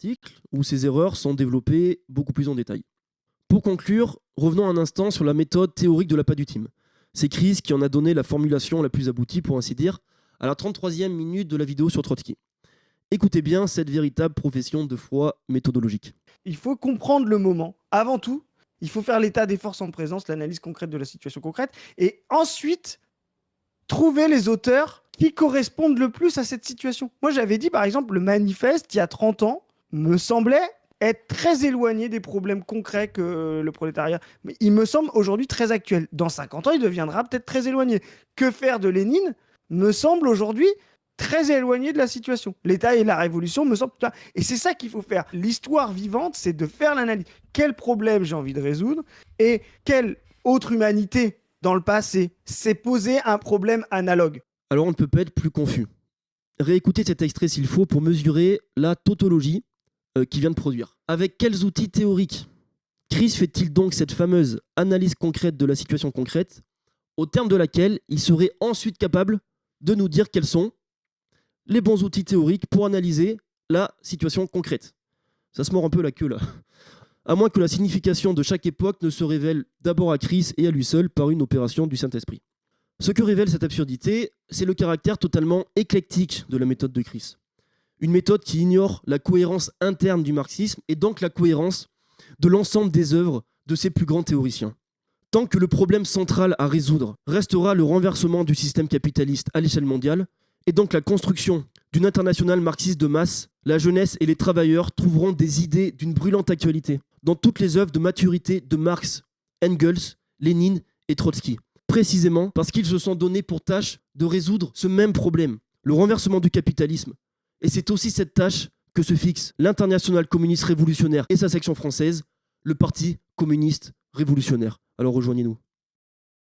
article où ces erreurs sont développées beaucoup plus en détail. Pour conclure, revenons un instant sur la méthode théorique de l'appât du team. C'est Chris qui en a donné la formulation la plus aboutie, pour ainsi dire, à la 33e minute de la vidéo sur Trotsky. Écoutez bien cette véritable profession de foi méthodologique. Il faut comprendre le moment. Avant tout, il faut faire l'état des forces en présence, l'analyse concrète de la situation concrète, et ensuite trouver les auteurs qui correspondent le plus à cette situation. Moi, j'avais dit, par exemple, le manifeste, il y a 30 ans, me semblait être très éloigné des problèmes concrets que le prolétariat. Mais il me semble aujourd'hui très actuel. Dans 50 ans, il deviendra peut-être très éloigné. Que faire de Lénine me semble aujourd'hui très éloigné de la situation. L'État et la Révolution me semblent... Et c'est ça qu'il faut faire. L'histoire vivante, c'est de faire l'analyse. Quel problème j'ai envie de résoudre et quelle autre humanité dans le passé s'est posé un problème analogue. Alors on ne peut pas être plus confus. Réécoutez cet extrait s'il faut pour mesurer la tautologie qu'il vient de produire. Avec quels outils théoriques Chris fait-il donc cette fameuse analyse concrète de la situation concrète, au terme de laquelle il serait ensuite capable de nous dire quels sont les bons outils théoriques pour analyser la situation concrète? Ça se mord un peu la queue là. À moins que la signification de chaque époque ne se révèle d'abord à Chris et à lui seul par une opération du Saint-Esprit. Ce que révèle cette absurdité, c'est le caractère totalement éclectique de la méthode de Chris. Une méthode qui ignore la cohérence interne du marxisme et donc la cohérence de l'ensemble des œuvres de ses plus grands théoriciens. Tant que le problème central à résoudre restera le renversement du système capitaliste à l'échelle mondiale, et donc la construction d'une internationale marxiste de masse, la jeunesse et les travailleurs trouveront des idées d'une brûlante actualité dans toutes les œuvres de maturité de Marx, Engels, Lénine et Trotsky. Précisément parce qu'ils se sont donnés pour tâche de résoudre ce même problème, le renversement du capitalisme. Et c'est aussi cette tâche que se fixe l'Internationale communiste révolutionnaire et sa section française, le Parti communiste révolutionnaire. Alors rejoignez-nous.